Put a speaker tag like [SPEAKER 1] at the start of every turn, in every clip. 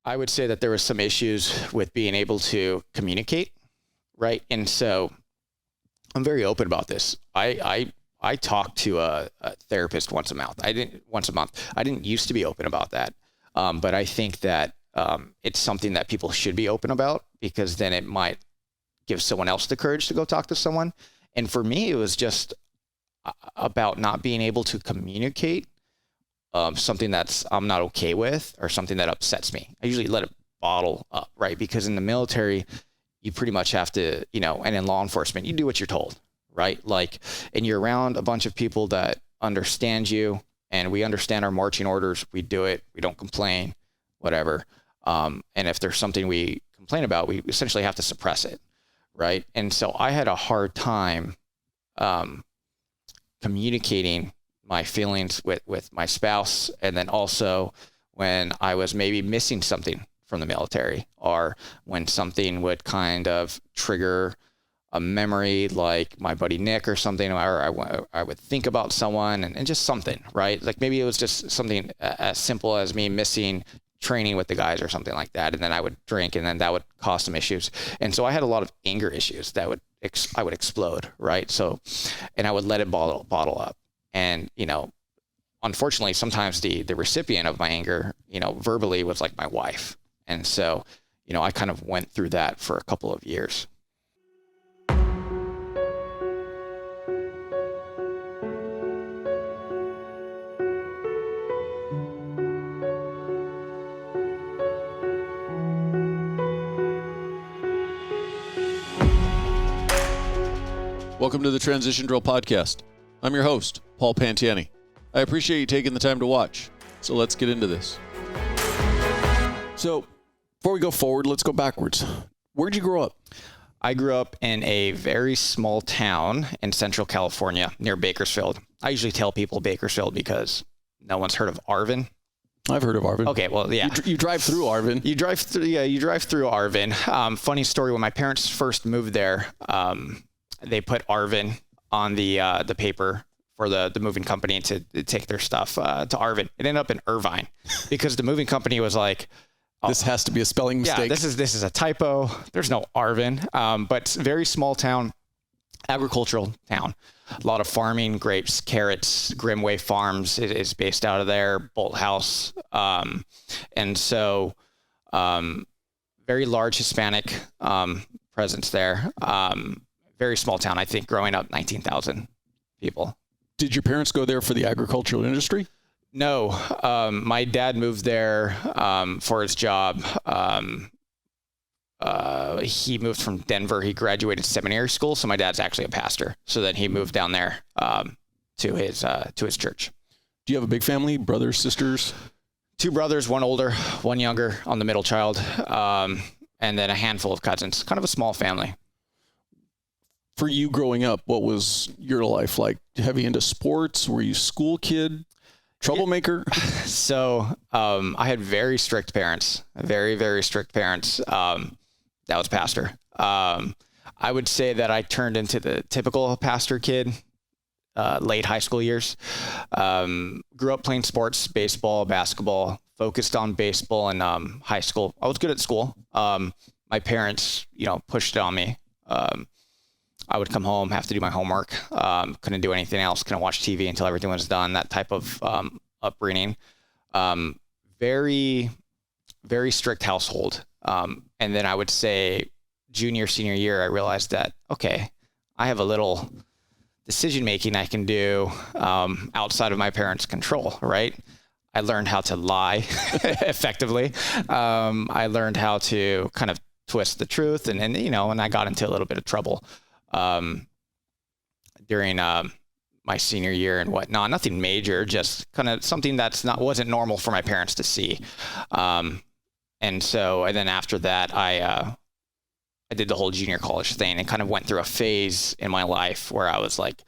[SPEAKER 1] I would say that there was some issues with being able to communicate, right? And so I'm very open about this. I talk to a therapist once a month. I didn't used to be open about that. But I think that it's something that people should be open about, because then it might give someone else the courage to go talk to someone. And for me, it was just about not being able to communicate something that's I'm not okay with, or something that upsets me. I usually let it bottle up, right? Because in the military, you pretty much have to, and in law enforcement, you do what you're told, right? Like, and you're around a bunch of people that understand you, and we understand our marching orders. We do it. We don't complain, whatever. And if there's something we complain about, we essentially have to suppress it, right? And so I had a hard time communicating my feelings with my spouse. And then also when I was maybe missing something from the military, or when something would kind of trigger a memory, like my buddy Nick or something, or I would think about someone and just something, right? Like maybe it was just something as simple as me missing training with the guys or something like that. And then I would drink, and then that would cause some issues. And so I had a lot of anger issues that I would explode, right? So, and I would let it bottle up. And, unfortunately, sometimes the recipient of my anger, verbally was like my wife. And so, I kind of went through that for a couple of years.
[SPEAKER 2] Welcome to the Transition Drill Podcast. I'm your host, Paul Pantiani. I appreciate you taking the time to watch. So let's get into this. So before we go forward, let's go backwards. Where'd you grow up?
[SPEAKER 1] I grew up in a very small town in Central California near Bakersfield. I usually tell people Bakersfield because no one's heard of Arvin.
[SPEAKER 2] I've heard of Arvin.
[SPEAKER 1] Okay, well, yeah.
[SPEAKER 2] You drive through Arvin.
[SPEAKER 1] You drive through Arvin. Funny story, when my parents first moved there, they put Arvin on the paper for the moving company to take their stuff to Arvin. It ended up in Irvine because the moving company was like,
[SPEAKER 2] this has to be a spelling mistake.
[SPEAKER 1] Yeah, this is a typo. There's no Arvin. But very small town, agricultural town. A lot of farming, grapes, carrots. Grimway Farms is based out of there. Bolt House. And so very large Hispanic presence there. Very small town. I think growing up, 19,000 people.
[SPEAKER 2] Did your parents go there for the agricultural industry?
[SPEAKER 1] No. My dad moved there for his job. He moved from Denver. He graduated seminary school, so my dad's actually a pastor. So then he moved down there to his church.
[SPEAKER 2] Do you have a big family? Brothers, sisters?
[SPEAKER 1] 2 brothers, 1 older, 1 younger. I'm the middle child, and then a handful of cousins. Kind of a small family.
[SPEAKER 2] For you growing up, what was your life like? Heavy into sports? Were you a school kid? Troublemaker?
[SPEAKER 1] So I had very strict parents, very, very strict parents. That was pastor. I would say that I turned into the typical pastor kid, late high school years. Grew up playing sports, baseball, basketball, focused on baseball in high school. I was good at school. My parents, pushed it on me. I would come home, have to do my homework. Couldn't do anything else. Couldn't watch TV until everything was done. That type of upbringing. Very, very strict household. And then I would say junior, senior year, I realized that, okay, I have a little decision-making I can do outside of my parents' control, right? I learned how to lie effectively. I learned how to kind of twist the truth, and I got into a little bit of trouble during my senior year and whatnot. Nothing major, just kind of something wasn't normal for my parents to see. And then after that, I did the whole junior college thing and kind of went through a phase in my life where I was like,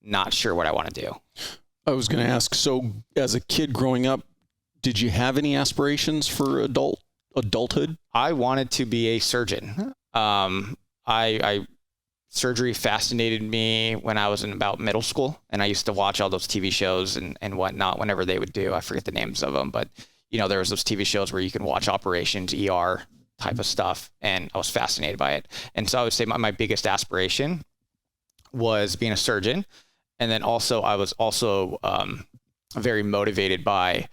[SPEAKER 1] not sure what I want to do.
[SPEAKER 2] I was going to ask, so as a kid growing up, did you have any aspirations for adulthood?
[SPEAKER 1] I wanted to be a surgeon. Surgery fascinated me when I was in about middle school, and I used to watch all those TV shows and whatnot whenever they would do. I forget the names of them, but there was those TV shows where you can watch operations, ER type of stuff. And I was fascinated by it. And so I would say my biggest aspiration was being a surgeon. And then also I was also very motivated by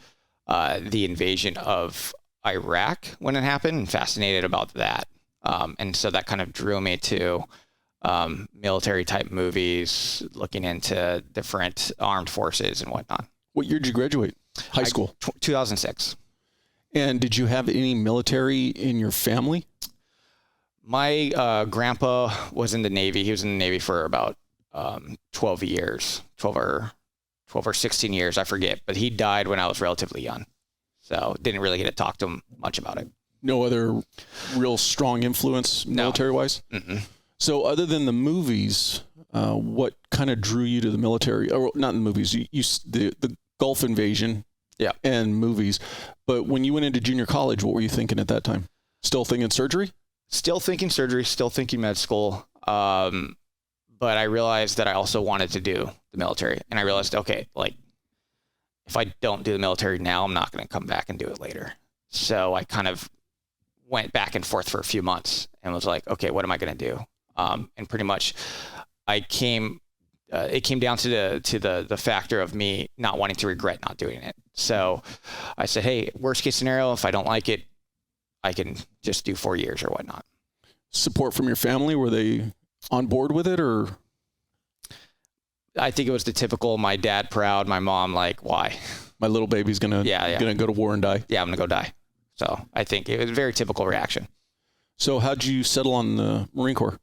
[SPEAKER 1] the invasion of Iraq when it happened, and fascinated about that. And so that kind of drew me to military type movies, looking into different armed forces and whatnot.
[SPEAKER 2] What year did you graduate? High school?
[SPEAKER 1] 2006.
[SPEAKER 2] And did you have any military in your family?
[SPEAKER 1] My grandpa was in the Navy. He was in the Navy for about 12 or 16 years, I forget. But he died when I was relatively young. So didn't really get to talk to him much about it.
[SPEAKER 2] No other real strong influence military-wise?
[SPEAKER 1] No.
[SPEAKER 2] So other than the movies, what kind of drew you to the military? Or not the movies, the Gulf invasion and movies. But when you went into junior college, what were you thinking at that time? Still thinking surgery?
[SPEAKER 1] Still thinking surgery, still thinking med school. But I realized that I also wanted to do the military. And I realized, okay, like, if I don't do the military now, I'm not going to come back and do it later. So I kind of went back and forth for a few months and was like, okay, what am I going to do? And pretty much it came down to the factor of me not wanting to regret not doing it. So I said, hey, worst case scenario, if I don't like it, I can just do 4 years or whatnot.
[SPEAKER 2] Support from your family? Were they on board with it, or?
[SPEAKER 1] I think it was the typical, my dad proud, my mom like, why?
[SPEAKER 2] My little baby's gonna go to war and die.
[SPEAKER 1] Yeah, I'm gonna go die. So I think it was a very typical reaction.
[SPEAKER 2] So how'd you settle on the Marine Corps?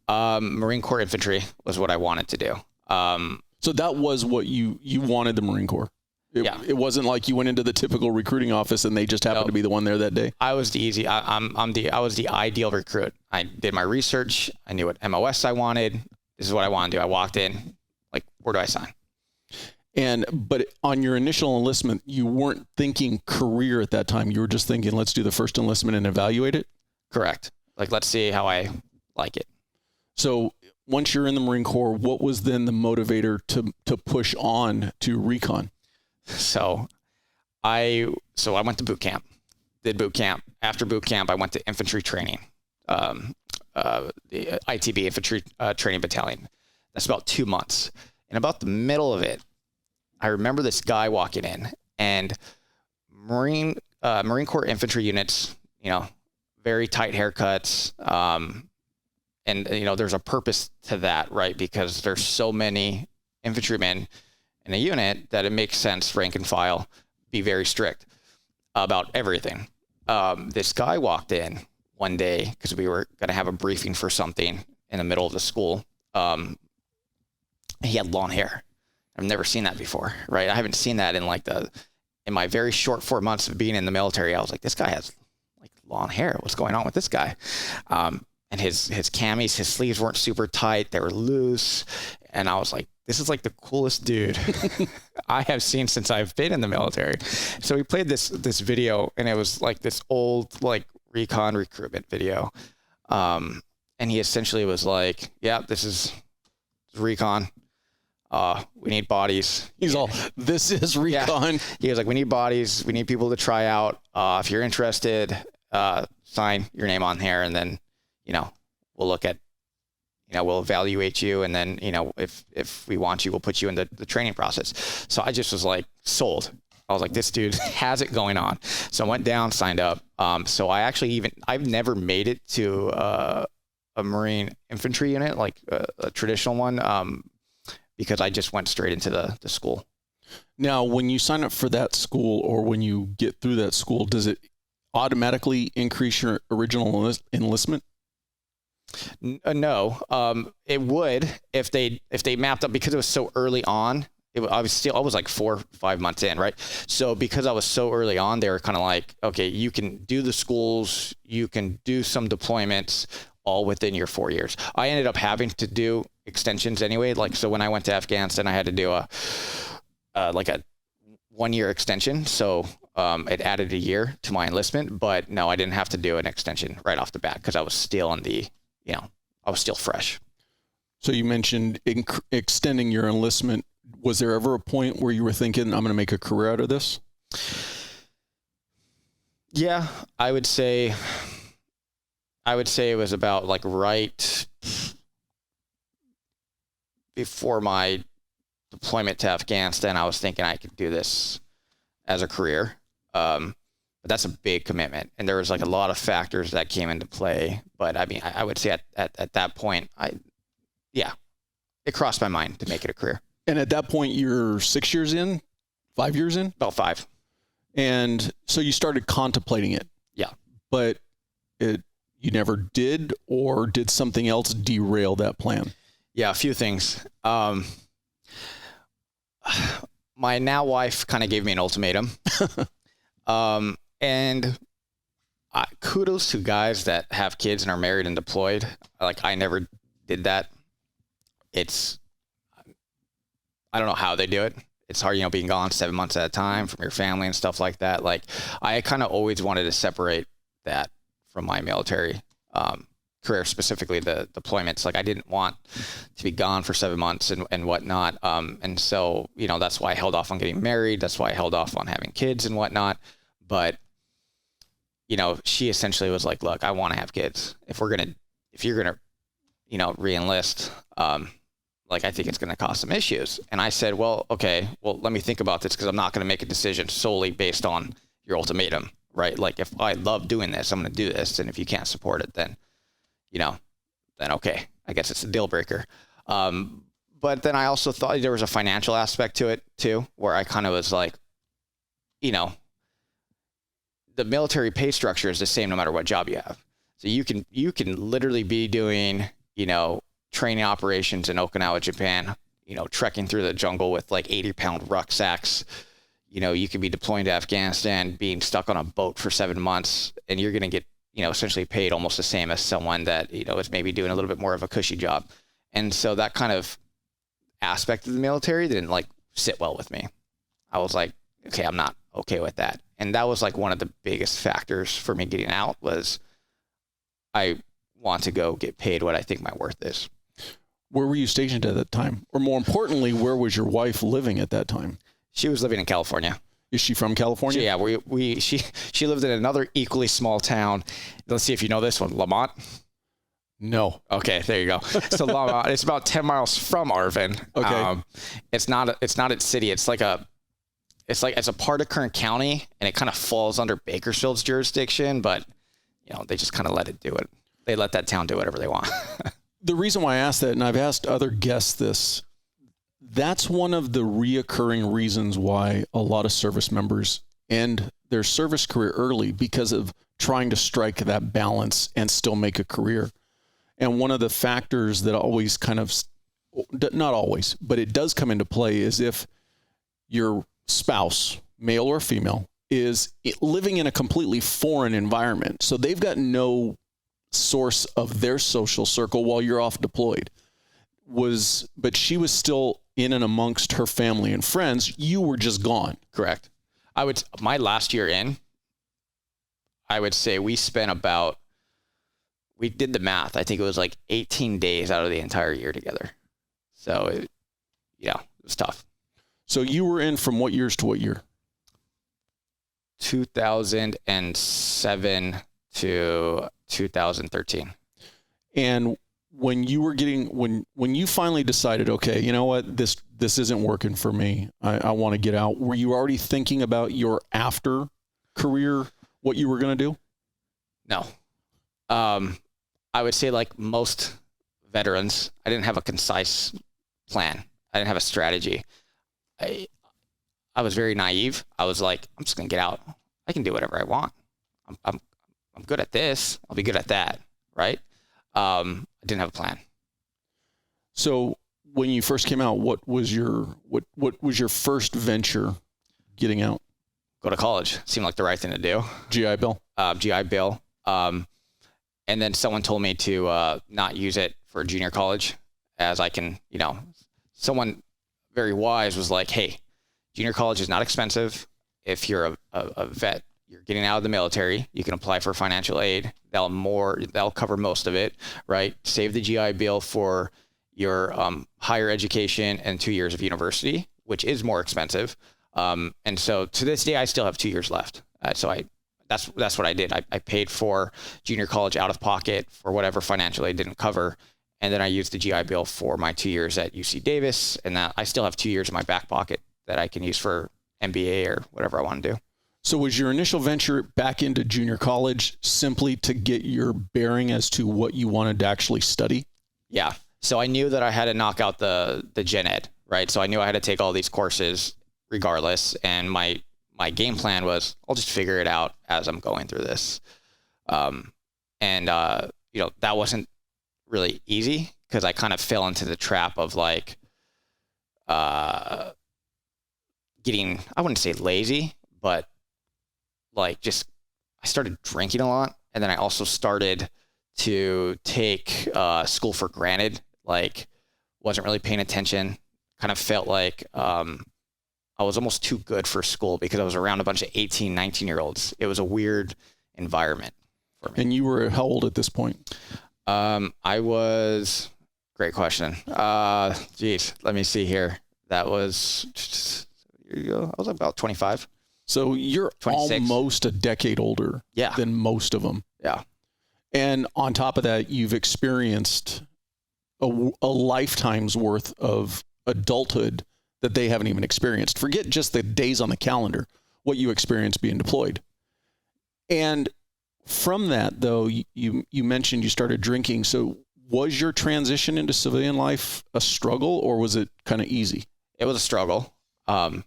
[SPEAKER 1] Marine Corps infantry was what I wanted to do.
[SPEAKER 2] So that was what you wanted, the Marine Corps. It wasn't like you went into the typical recruiting office and they just happened to be the one there that day.
[SPEAKER 1] I was the I was the ideal recruit. I did my research. I knew what MOS I wanted. This is what I want to do. I walked in, like, where do I sign?
[SPEAKER 2] But on your initial enlistment, you weren't thinking career at that time. You were just thinking, let's do the first enlistment and evaluate it.
[SPEAKER 1] Correct. Like, let's see how I like it.
[SPEAKER 2] So once you're in the Marine Corps, what was then the motivator to push on to recon?
[SPEAKER 1] So I went to boot camp, did boot camp. After boot camp, I went to infantry training, the ITB Infantry Training Battalion. That's about 2 months. And about the middle of it, I remember this guy walking in, and Marine Corps infantry units, very tight haircuts. And, there's a purpose to that, right? Because there's so many infantrymen in a unit that it makes sense, rank and file, be very strict about everything. This guy walked in one day because we were going to have a briefing for something in the middle of the school. He had long hair. I've never seen that before, right? I haven't seen that in my very short 4 months of being in the military. I was like, this guy has like long hair. What's going on with this guy? And his camis, his sleeves weren't super tight. They were loose. And I was like, this is like the coolest dude I have seen since I've been in the military. So we played this video, and it was like this old, like, recon recruitment video. And he essentially was like, yeah, this is recon. We need bodies.
[SPEAKER 2] He's all, this is recon.
[SPEAKER 1] Yeah. He was like, we need bodies. We need people to try out. If you're interested, sign your name on here, and then, we'll look at, we'll evaluate you. And then, if we want you, we'll put you in the training process. So I just was like sold. I was like, this dude has it going on. So I went down, signed up. So I've never made it to a Marine infantry unit, like a traditional one, because I just went straight into the school.
[SPEAKER 2] Now, when you sign up for that school, or when you get through that school, does it automatically increase your original enlistment?
[SPEAKER 1] No, it would if they mapped up, because it was so early on. I was like 4 or 5 months in, right? So because I was so early on, they were kind of like, okay, you can do the schools, you can do some deployments, all within your 4 years. I ended up having to do extensions anyway. Like, so when I went to Afghanistan, I had to do a 1 year extension. So it added a year to my enlistment, but no, I didn't have to do an extension right off the bat because I was still I was still fresh.
[SPEAKER 2] So you mentioned extending your enlistment. Was there ever a point where you were thinking, I'm going to make a career out of this?
[SPEAKER 1] Yeah, I would say it was about like right before my deployment to Afghanistan. I was thinking I could do this as a career. But that's a big commitment. And there was like a lot of factors that came into play. But I mean, I would say at that point, it crossed my mind to make it a career.
[SPEAKER 2] And at that point, you're 6 years in, 5 years in?
[SPEAKER 1] About 5.
[SPEAKER 2] And so you started contemplating it.
[SPEAKER 1] Yeah. But
[SPEAKER 2] you never did, or did something else derail that plan?
[SPEAKER 1] Yeah, a few things. My now wife kind of gave me an ultimatum. And kudos to guys that have kids and are married and deployed. Like, I never did that. I don't know how they do it. It's hard, being gone 7 months at a time from your family and stuff like that. Like, I kind of always wanted to separate that from my military career, specifically the deployments. Like, I didn't want to be gone for 7 months and whatnot. And so, that's why I held off on getting married. That's why I held off on having kids and whatnot. But, she essentially was like, look, I want to have kids. If you're going to, re-enlist, like, I think it's going to cause some issues. And I said, well, okay, let me think about this, because I'm not going to make a decision solely based on your ultimatum, right? Like, if I love doing this, I'm going to do this. And if you can't support it, then, then okay, I guess it's a deal breaker. But then I also thought there was a financial aspect to it too, where I kind of was like, the military pay structure is the same no matter what job you have. So you can literally be doing, training operations in Okinawa, Japan, trekking through the jungle with like 80-pound rucksacks. You could be deploying to Afghanistan, being stuck on a boat for 7 months, and you're going to get, essentially paid almost the same as someone that, is maybe doing a little bit more of a cushy job. And so that kind of aspect of the military didn't like sit well with me. I was like, okay, I'm not okay with that. And that was like one of the biggest factors for me getting out, was I want to go get paid what I think my worth is.
[SPEAKER 2] Where were you stationed at that time? Or more importantly, where was your wife living at that time?
[SPEAKER 1] She was living in California.
[SPEAKER 2] Is she from California?
[SPEAKER 1] Yeah, she lived in another equally small town. Let's see if you know this one, Lamont.
[SPEAKER 2] No.
[SPEAKER 1] Okay, there you go. So Lamont, it's about 10 miles from Arvin.
[SPEAKER 2] Okay.
[SPEAKER 1] It's not its city. It's a part of Kern County, and it kind of falls under Bakersfield's jurisdiction, but they just kind of let it do it. They let that town do whatever they want.
[SPEAKER 2] The reason why I asked that, and I've asked other guests this, that's one of the reoccurring reasons why a lot of service members end their service career early, because of trying to strike that balance and still make a career. And one of the factors that always kind of, not always, but it does come into play, is if your spouse, male or female, is living in a completely foreign environment. So they've got no source of their social circle while you're off deployed. But she was still in and amongst her family and friends. You were just gone.
[SPEAKER 1] Correct. My last year in, I would say we did the math. I think it was like 18 days out of the entire year together. So it was tough.
[SPEAKER 2] So you were in from what years to what year?
[SPEAKER 1] 2007 to 2013.
[SPEAKER 2] And when you were when you finally decided, okay, you know what, this isn't working for me, I want to get out, were you already thinking about your after career, what you were going to do?
[SPEAKER 1] No. I would say, like most veterans, I didn't have a concise plan. I didn't have a strategy. I was very naive. I was like, I'm just going to get out. I can do whatever I want. I'm good at this. I'll be good at that. Right. I didn't have a plan.
[SPEAKER 2] So when you first came out, what was your first venture getting out?
[SPEAKER 1] Go to college. Seemed like the right thing to do.
[SPEAKER 2] GI Bill.
[SPEAKER 1] GI Bill. And then someone told me to not use it for junior college, as I can, someone very wise was like, hey, junior college is not expensive. If you're a vet, you're getting out of the military, you can apply for financial aid. They'll cover most of it, right? Save the GI Bill for your higher education and 2 years of university, which is more expensive. And so to this day, I still have 2 years left. So I that's what I did. I paid for junior college out of pocket for whatever financial aid didn't cover. And then I used the GI Bill for my 2 years at UC Davis. And that I still have 2 years in my back pocket that I can use for MBA or whatever I want to do.
[SPEAKER 2] So was your initial venture back into junior college simply to get your bearing as to what you wanted to actually study?
[SPEAKER 1] Yeah. So I knew that I had to knock out the gen ed, right? So I knew I had to take all these courses regardless. And my game plan was I'll just figure it out as I'm going through this. That wasn't really easy because I kind of fell into the trap of like getting, I wouldn't say lazy, but like just I started drinking a lot. And then I also started to take school for granted, like wasn't really paying attention, kind of felt like I was almost too good for school because I was around a bunch of 18, 19-year-olds. It was a weird environment for me.
[SPEAKER 2] And you were how old at this point?
[SPEAKER 1] I was, great question. Let me see here. That was, here you go. I was about 25.
[SPEAKER 2] So you're 26. Almost a decade older than most of them.
[SPEAKER 1] Yeah.
[SPEAKER 2] And on top of that, you've experienced a lifetime's worth of adulthood that they haven't even experienced. Forget just the days on the calendar, what you experienced being deployed. And from that, though, you mentioned you started drinking. So was your transition into civilian life a struggle, or was it kind of easy?
[SPEAKER 1] It was a struggle for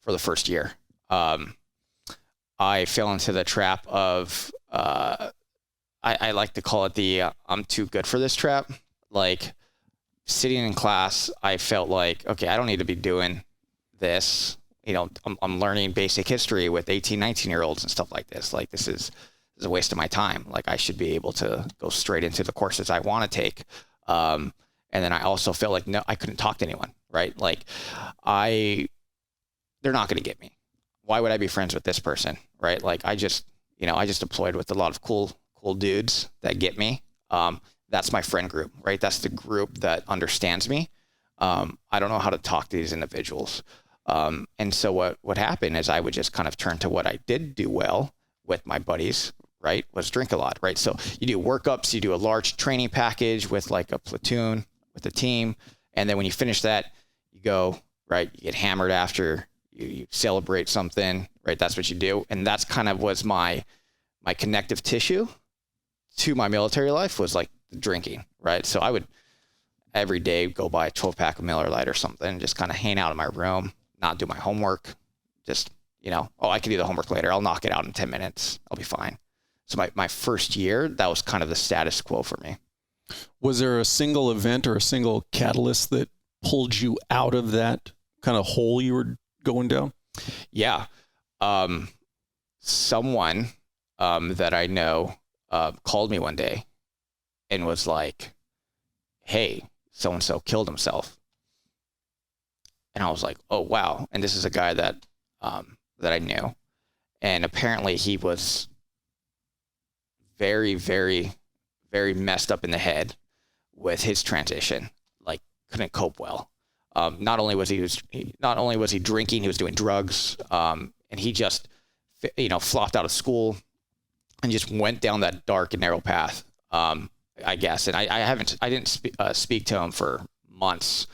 [SPEAKER 1] the first year. I fell into the trap of, I like to call it the I'm too good for this trap. Like sitting in class, I felt like, okay, I don't need to be doing this. You know, I'm learning basic history with 18, 19-year-olds and stuff like this. Like this is a waste of my time. Like I should be able to go straight into the courses I want to take. And then I also felt like, no, I couldn't talk to anyone, right? Like they're not going to get me. Why would I be friends with this person? Right. Like I just deployed with a lot of cool dudes that get me. That's my friend group, right? That's the group that understands me. I don't know how to talk to these individuals. And so what happened is I would just kind of turn to what I did do well with my buddies, right? Was drink a lot, right? So you do workups, you do a large training package with like a platoon with a team. And then when you finish that, you go, right? You get hammered after, you celebrate something, right? That's what you do. And that's kind of was my connective tissue to my military life was like drinking, right? So I would every day go buy a 12-pack of Miller Lite or something, just kind of hang out in my room, not do my homework, just, I can do the homework later. I'll knock it out in 10 minutes. I'll be fine. So my first year, that was kind of the status quo for me.
[SPEAKER 2] Was there a single event or a single catalyst that pulled you out of that kind of hole you were going down?
[SPEAKER 1] Yeah. Someone that I know called me one day and was like, hey, so-and-so killed himself. And I was like, oh, wow. And this is a guy that I knew. And apparently he was very, very, very messed up in the head with his transition, like couldn't cope well. Not only was he drinking, he was doing drugs. And he just, flopped out of school and just went down that dark and narrow path, I guess. And I didn't speak to him for months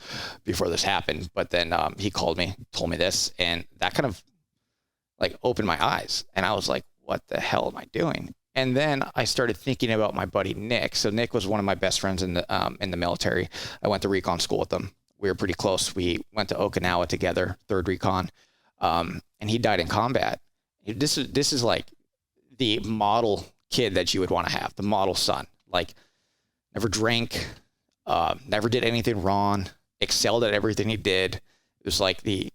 [SPEAKER 1] before this happened, but then he called me, told me this, and that kind of like opened my eyes. And I was like, what the hell am I doing? And then I started thinking about my buddy Nick. So Nick was one of my best friends in the military. I went to recon school with him. We were pretty close. We went to Okinawa together, 3rd Recon, and he died in combat. This is like the model kid that you would want to have, the model son. Like never drank, never did anything wrong, excelled at everything he did. It was like we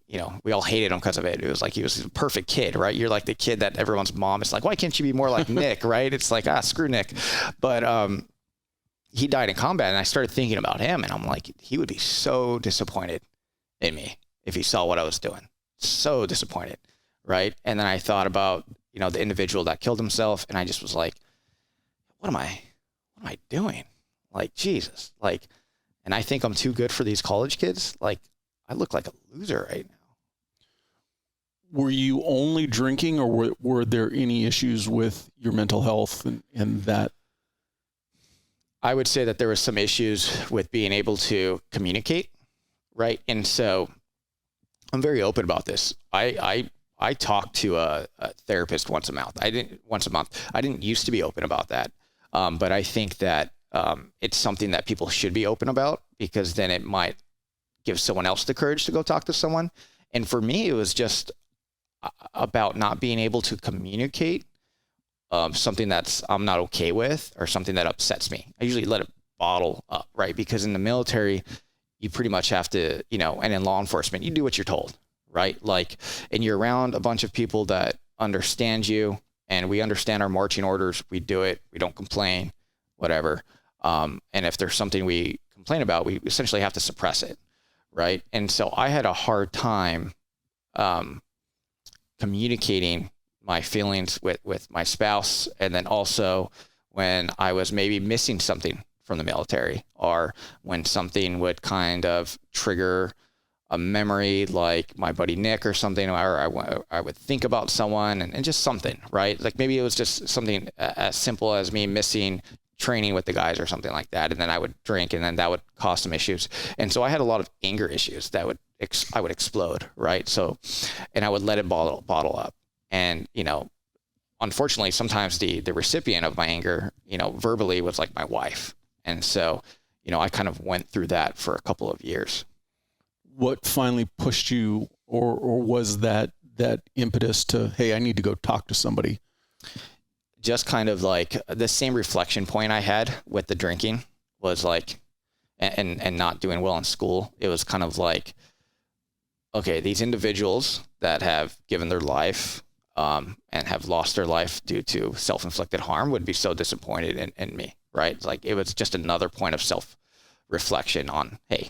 [SPEAKER 1] all hated him because of it. It was like he was a perfect kid, right? You're like the kid that everyone's mom is like, why can't you be more like Nick, right? It's like, screw Nick. But he died in combat, and I started thinking about him, and I'm like, he would be so disappointed in me if he saw what I was doing. So disappointed, right? And then I thought about, the individual that killed himself, and I just was like, what am I doing? Like, Jesus. Like, and I think I'm too good for these college kids. Like, I look like a loser right now.
[SPEAKER 2] were you only drinking, or were there any issues with your mental health and that?
[SPEAKER 1] I would say that there was some issues with being able to communicate, right? And so I'm very open about this. I talk to a therapist once a month. I didn't used to be open about that. But I think that it's something that people should be open about, because then it might give someone else the courage to go talk to someone. And for me, it was just about not being able to communicate something I'm not okay with, or something that upsets me. I usually let it bottle up, right? Because in the military, you pretty much have to, and in law enforcement, you do what you're told, right? Like, and you're around a bunch of people that understand you, and we understand our marching orders. We do it. We don't complain, whatever. And if there's something we complain about, we essentially have to suppress it, right? And so I had a hard time communicating my feelings with my spouse. And then also when I was maybe missing something from the military, or when something would kind of trigger a memory, like my buddy Nick or something, or I would think about someone and just something, right? Like maybe it was just something as simple as me missing training with the guys or something like that. And then I would drink, and then that would cause some issues. And so I had a lot of anger issues that I would explode, right? So, and I would let it bottle up. And, unfortunately, sometimes the recipient of my anger, verbally was like my wife. And so, I kind of went through that for a couple of years.
[SPEAKER 2] What finally pushed you, or was that impetus to, hey, I need to go talk to somebody?
[SPEAKER 1] Just kind of like the same reflection point I had with the drinking was like, and not doing well in school. It was kind of like, okay, these individuals that have given their life and have lost their life due to self-inflicted harm would be so disappointed in me, right? Like it was just another point of self-reflection on, hey,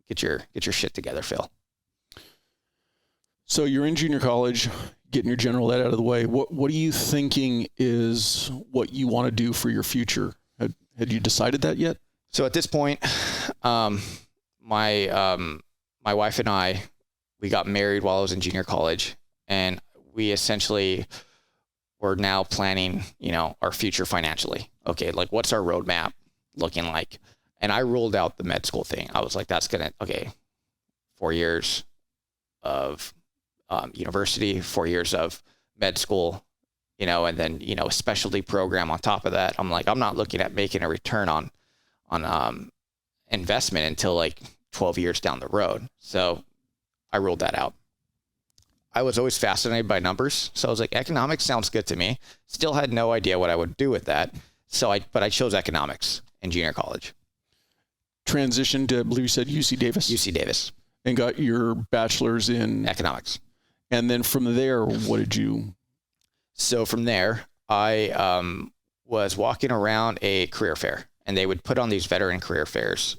[SPEAKER 1] get your shit together, Phil.
[SPEAKER 2] So you're in junior college, getting your general ed out of the way. What are you thinking is what you want to do for your future? Had you decided that yet?
[SPEAKER 1] So at this point, my wife and I, we got married while I was in junior college, and we essentially were now planning, our future financially. Okay, like what's our roadmap looking like? And I ruled out the med school thing. I was like, 4 years of university, 4 years of med school, and then, a specialty program on top of that. I'm like, I'm not looking at making a return on investment until like 12 years down the road. So I ruled that out. I was always fascinated by numbers. So I was like, economics sounds good to me. Still had no idea what I would do with that. But I chose economics in junior college.
[SPEAKER 2] Transitioned to, I believe you said UC Davis.
[SPEAKER 1] UC Davis.
[SPEAKER 2] And got your bachelor's in
[SPEAKER 1] economics.
[SPEAKER 2] And then from there, what did you?
[SPEAKER 1] So from there, I was walking around a career fair, and they would put on these veteran career fairs.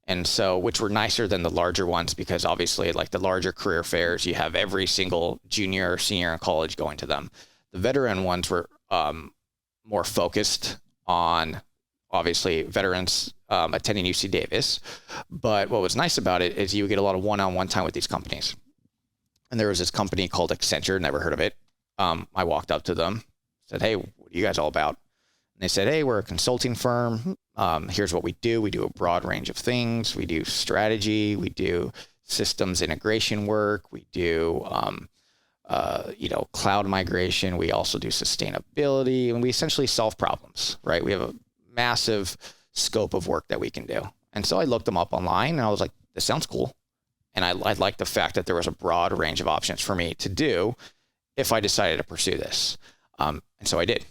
[SPEAKER 1] And so, which were nicer than the larger ones, because obviously like the larger career fairs, you have every single junior or senior in college going to them. The veteran ones were more focused on obviously veterans attending UC Davis. But what was nice about it is you would get a lot of one-on-one time with these companies. And there was this company called Accenture, never heard of it. I walked up to them, said, hey, what are you guys all about? And they said, hey, we're a consulting firm. Here's what we do. We do a broad range of things. We do strategy. We do systems integration work. We do, cloud migration. We also do sustainability, and we essentially solve problems, right? We have a massive scope of work that we can do. And so I looked them up online, and I was like, this sounds cool. And I liked the fact that there was a broad range of options for me to do if I decided to pursue this. And so I did.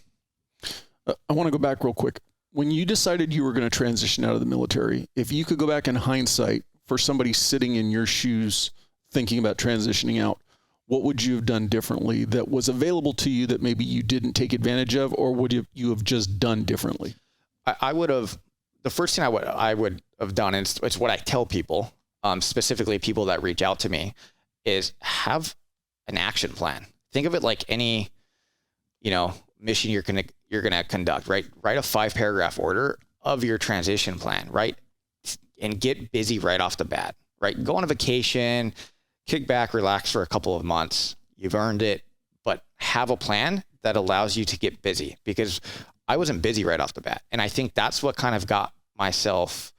[SPEAKER 2] I want to go back real quick. When you decided you were going to transition out of the military, if you could go back in hindsight for somebody sitting in your shoes thinking about transitioning out, what would you have done differently that was available to you that maybe you didn't take advantage of, or would you have just done differently?
[SPEAKER 1] I would have, the first thing I would have done, and it's what I tell people, specifically people that reach out to me, is have an action plan. Think of it like any, mission you're going to conduct, right? Write a 5-paragraph order of your transition plan, right? And get busy right off the bat, right? Go on a vacation, kick back, relax for a couple of months, You've earned it, but have a plan that allows you to get busy, because I wasn't busy right off the bat. And I think that's what kind of got myself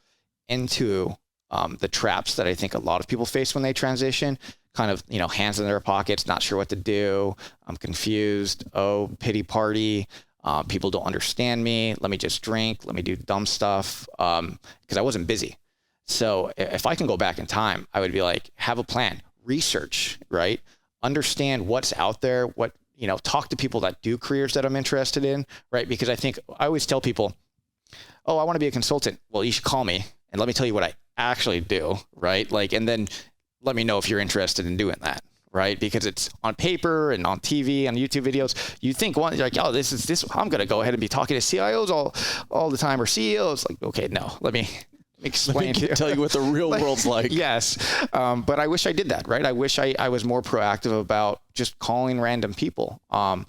[SPEAKER 1] into the traps that I think a lot of people face when they transition, kind of, hands in their pockets, not sure what to do. I'm confused. Oh, pity party. People don't understand me. Let me just drink. Let me do dumb stuff. Because I wasn't busy. So if I can go back in time, I would be like, have a plan, research, right? Understand what's out there, talk to people that do careers that I'm interested in, right? Because I always tell people, oh, I want to be a consultant. Well, you should call me and let me tell you what I actually do, right? And then let me know if you're interested in doing that, right? Because it's on paper and on TV, on YouTube videos. You think you're like, oh, this, I'm going to go ahead and be talking to CIOs all the time, or CEOs. Like, okay, no, let me explain to you.
[SPEAKER 2] Tell you what the real world's like.
[SPEAKER 1] Yes. But I wish I did that, right? I wish I was more proactive about just calling random people. And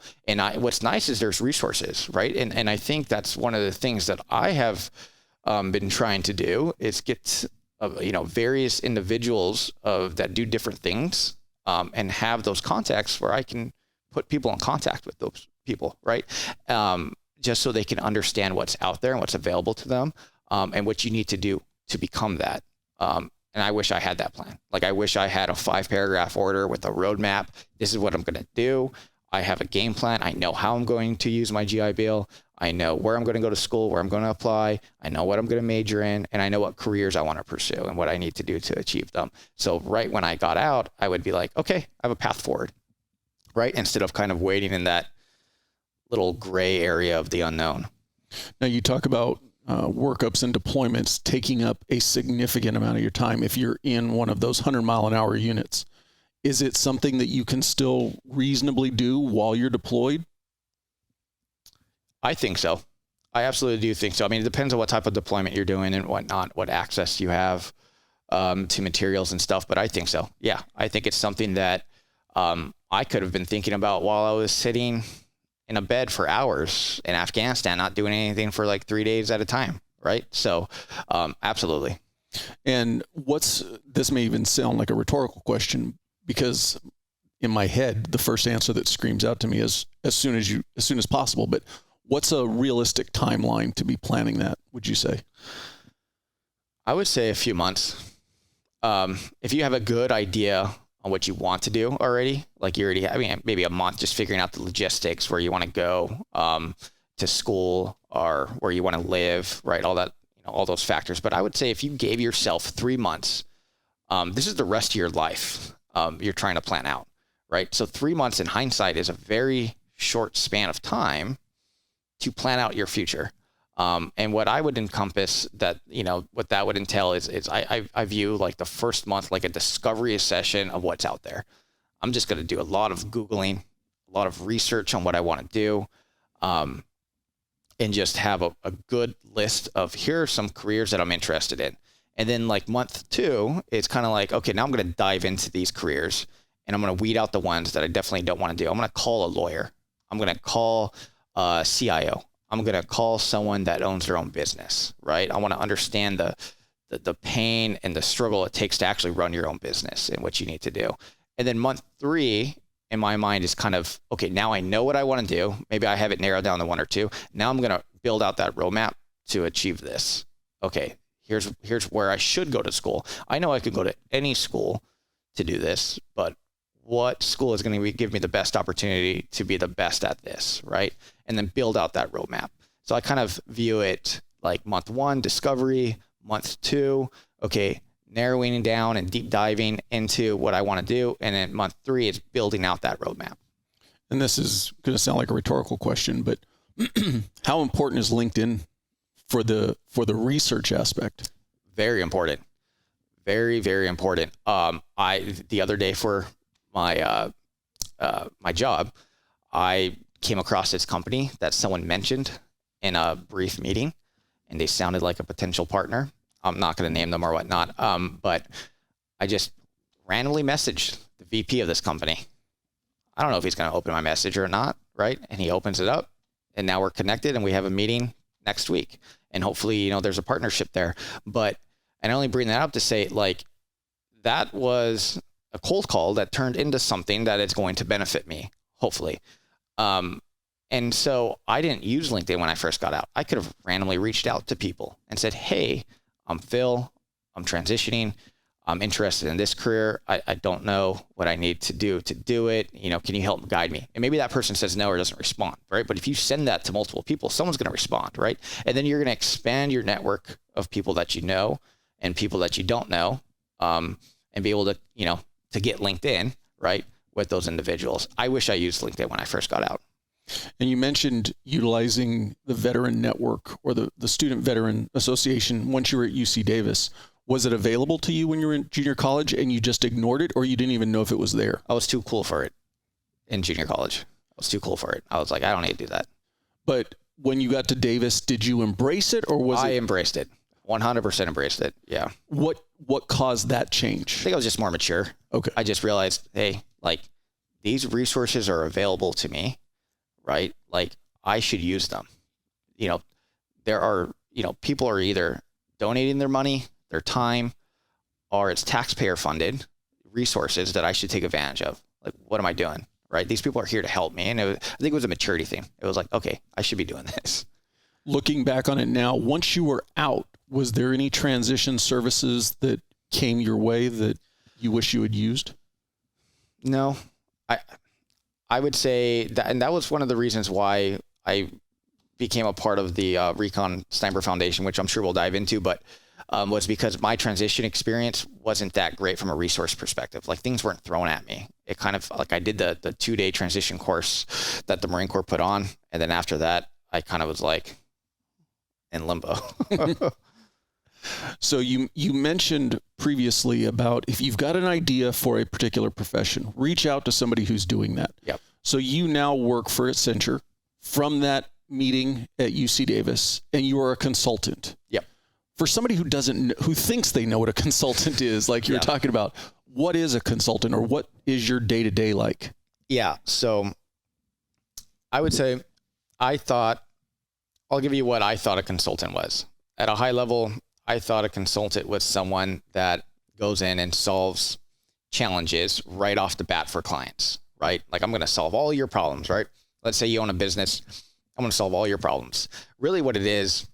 [SPEAKER 1] what's nice is there's resources, right? And I think that's one of the things that I have been trying to do is get, various individuals that do different things, and have those contacts where I can put people in contact with those people, right? Just so they can understand what's out there and what's available to them. And what you need to do to become that. And I wish I had that plan. I wish I had a 5-paragraph order with a roadmap. This is what I'm going to do. I have a game plan. I know how I'm going to use my GI Bill. I know where I'm going to go to school, where I'm going to apply. I know what I'm going to major in, and I know what careers I want to pursue and what I need to do to achieve them. So right when I got out, I would be like, okay, I have a path forward, right? Instead of kind of waiting in that little gray area of the unknown.
[SPEAKER 2] Now you talk about workups and deployments taking up a significant amount of your time if you're in one of those 100-mile-an-hour units. Is it something that you can still reasonably do while you're deployed?
[SPEAKER 1] I think so. I absolutely do think so. I mean, it depends on what type of deployment you're doing and whatnot, what access you have to materials and stuff, but I think so. Yeah, I think it's something that I could have been thinking about while I was sitting in a bed for hours in Afghanistan, not doing anything for 3 days at a time. Right. So, absolutely.
[SPEAKER 2] And this may even sound like a rhetorical question, because in my head, the first answer that screams out to me is as soon as possible. But what's a realistic timeline to be planning that, would you say?
[SPEAKER 1] I would say a few months. If you have a good idea on what you want to do already, maybe a month just figuring out the logistics, where you want to go to school or where you want to live, right? All that, all those factors. But I would say if you gave yourself 3 months, this is the rest of your life you're trying to plan out, right? So 3 months in hindsight is a very short span of time to plan out your future. And what I would encompass that, what that would entail is I view the first month like a discovery session of what's out there. I'm just going to do a lot of Googling, a lot of research on what I want to do, and just have a good list of here are some careers that I'm interested in. And then month 2, it's kind of okay, now I'm going to dive into these careers and I'm going to weed out the ones that I definitely don't want to do. I'm going to call a lawyer. I'm going to call a CIO. I'm going to call someone that owns their own business, right? I want to understand the pain and the struggle it takes to actually run your own business and what you need to do. And then month 3 in my mind is kind of, okay, now I know what I want to do. Maybe I have it narrowed down to 1 or 2. Now I'm going to build out that roadmap to achieve this. Okay, here's where I should go to school. I know I could go to any school to do this, but what school is going to give me the best opportunity to be the best at this, right? And then build out that roadmap. So I kind of view it like month 1, discovery, month 2, okay, narrowing down and deep diving into what I want to do. And then month 3 is building out that roadmap.
[SPEAKER 2] And this is going to sound like a rhetorical question, but how important is LinkedIn for the research aspect?
[SPEAKER 1] Very important. Very, very important. The other day for my job, I came across this company that someone mentioned in a brief meeting, and they sounded like a potential partner. I'm not going to name them or whatnot, but I just randomly messaged the VP of this company. I don't know if he's going to open my message or not, right? And he opens it up, and now we're connected, and we have a meeting next week, and hopefully, there's a partnership there. But I only bring that up to say, that was a cold call that turned into something that is going to benefit me, hopefully. And so I didn't use LinkedIn when I first got out. I could have randomly reached out to people and said, hey, I'm Phil, I'm transitioning, I'm interested in this career. I don't know what I need to do it. You know, can you help guide me? And maybe that person says no or doesn't respond, right? But if you send that to multiple people, someone's going to respond, right? And then you're going to expand your network of people that you know and people that you don't know, and be able to, you know, to get LinkedIn, right, with those individuals. I wish I used LinkedIn when I first got out.
[SPEAKER 2] And you mentioned utilizing the veteran network or the Student Veteran Association once you were at UC Davis. Was it available to you when you were in junior college and you just ignored it, or you didn't even know if it was there?
[SPEAKER 1] I was too cool for it in junior college. I was too cool for it. I was like, I don't need to do that.
[SPEAKER 2] But when you got to Davis, did you embrace it, or was
[SPEAKER 1] I embraced it. 100% embraced it. Yeah.
[SPEAKER 2] What caused that change?
[SPEAKER 1] I think I was just more mature.
[SPEAKER 2] Okay.
[SPEAKER 1] I just realized, hey, like, these resources are available to me, right? Like, I should use them. You know, there are, you know, people are either donating their money, their time, or it's taxpayer funded resources that I should take advantage of. Like, what am I doing? Right? These people are here to help me. And I think it was a maturity thing. It was like, okay, I should be doing this.
[SPEAKER 2] Looking back on it now, once you were out, was there any transition services that came your way that you wish you had used?
[SPEAKER 1] No, I would say that, and that was one of the reasons why I became a part of the Recon and Sniper Foundation, which I'm sure we'll dive into, but was because my transition experience wasn't that great from a resource perspective. Like, things weren't thrown at me. It kind of, like, I did the 2-day transition course that the Marine Corps put on. And then after that, I kind of was like in limbo.
[SPEAKER 2] So you mentioned previously about if you've got an idea for a particular profession, reach out to somebody who's doing that.
[SPEAKER 1] Yep.
[SPEAKER 2] So you now work for Accenture from that meeting at UC Davis, and you are a consultant.
[SPEAKER 1] Yep.
[SPEAKER 2] For somebody who thinks they know what a consultant is, like you're talking about, what is a consultant, or what is your day-to-day like?
[SPEAKER 1] Yeah. So I would say I'll give you what I thought a consultant was. At a high level, I thought a consultant was someone that goes in and solves challenges right off the bat for clients, right? Like, I'm going to solve all your problems, right? Let's say you own a business. I'm going to solve all your problems. Really what it is,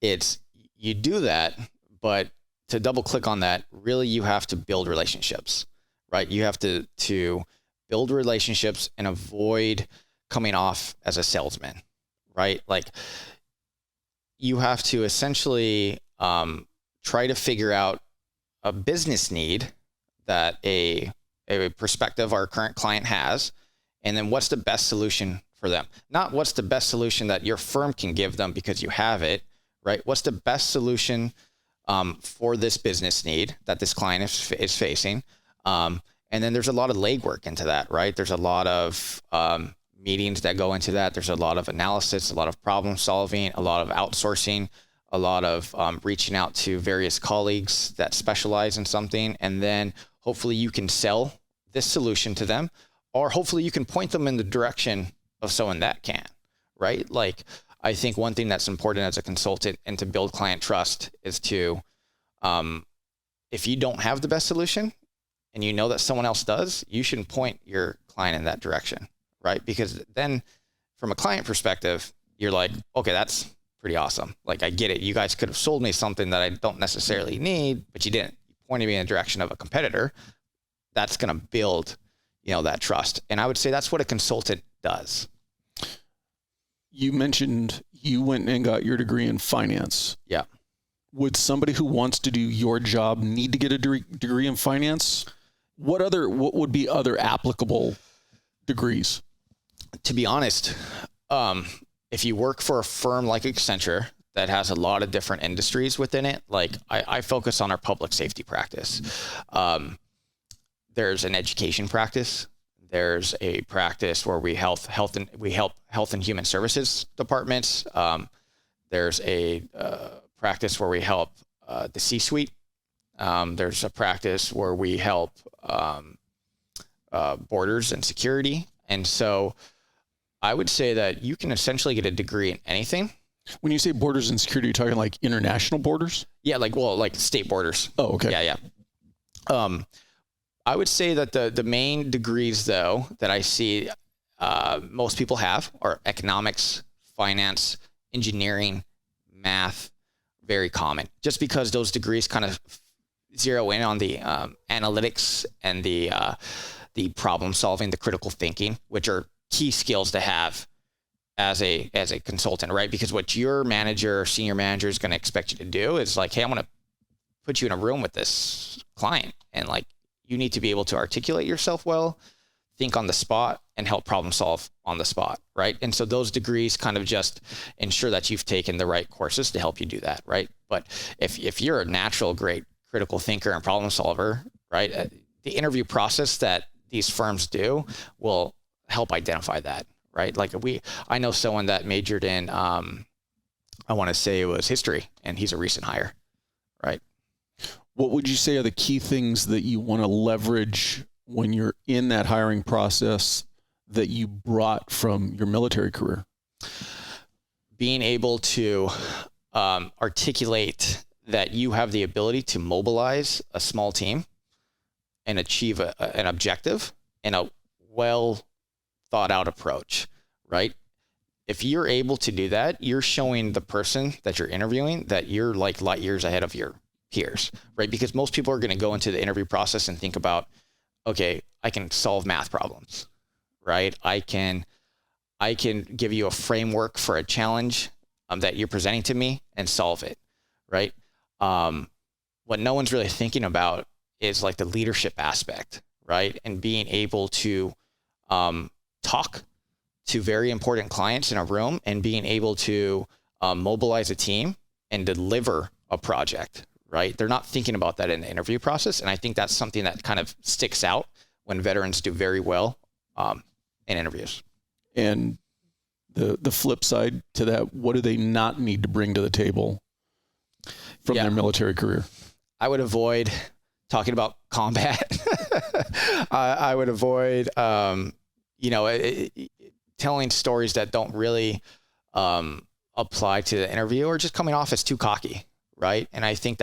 [SPEAKER 1] it's you do that, but to double click on that, really you have to build relationships, right? You have to build relationships and avoid coming off as a salesman, right? Like, you have to essentially try to figure out a business need that a prospective or current client has, and then what's the best solution for them. Not what's the best solution that your firm can give them because you have it, right? What's the best solution for this business need that this client is facing? And then there's a lot of legwork into that, right? There's a lot of meetings that go into that. There's a lot of analysis, a lot of problem solving, a lot of outsourcing, a lot of reaching out to various colleagues that specialize in something. And then hopefully you can sell this solution to them, or hopefully you can point them in the direction of someone that can, right? Like, I think one thing that's important as a consultant and to build client trust is to, if you don't have the best solution and you know that someone else does, you should point your client in that direction, right? Because then from a client perspective, you're like, okay, that's pretty awesome. Like, I get it. You guys could have sold me something that I don't necessarily need, but you didn't. You pointed me in the direction of a competitor. That's going to build, that trust. And I would say that's what a consultant does.
[SPEAKER 2] You mentioned you went and got your degree in finance.
[SPEAKER 1] Yeah.
[SPEAKER 2] Would somebody who wants to do your job need to get a degree in finance? What would be other applicable degrees?
[SPEAKER 1] To be honest, if you work for a firm like Accenture that has a lot of different industries within it, like I focus on our public safety practice. There's an education practice. There's a practice where we help health and human services departments. There's a practice where we help the C-suite. There's a practice where we help borders and security. And so I would say that you can essentially get a degree in anything.
[SPEAKER 2] When you say borders and security, you're talking like international borders?
[SPEAKER 1] Yeah, like state borders.
[SPEAKER 2] Oh, okay.
[SPEAKER 1] Yeah. I would say that the main degrees, though, that I see most people have are economics, finance, engineering, math, very common. Just because those degrees kind of zero in on the analytics and the problem solving, the critical thinking, which are key skills to have as a consultant, right? Because what your manager or senior manager is going to expect you to do is like, hey, I'm going to put you in a room with this client, and like, you need to be able to articulate yourself well, think on the spot, and help problem solve on the spot, right? And so those degrees kind of just ensure that you've taken the right courses to help you do that, right? But if you're a natural great critical thinker and problem solver, right, the interview process that these firms do will help identify that, right? Like I know someone that majored in, I want to say it was history, and he's a recent hire, right?
[SPEAKER 2] What would you say are the key things that you want to leverage when you're in that hiring process that you brought from your military career?
[SPEAKER 1] Being able to articulate that you have the ability to mobilize a small team and achieve an objective in a well thought out approach, right? If you're able to do that, you're showing the person that you're interviewing that you're like light years ahead of your peers, right? Because most people are going to go into the interview process and think about, okay, I can solve math problems, right? I can give you a framework for a challenge that you're presenting to me and solve it, right? What no one's really thinking about is like the leadership aspect, right? And being able to talk to very important clients in a room and being able to mobilize a team and deliver a project, right? They're not thinking about that in the interview process. And I think that's something that kind of sticks out when veterans do very well in interviews.
[SPEAKER 2] And the flip side to that, what do they not need to bring to the table from their military career?
[SPEAKER 1] I would avoid talking about combat. I would avoid, telling stories that don't really apply to the interview, or just coming off as too cocky. Right. And I think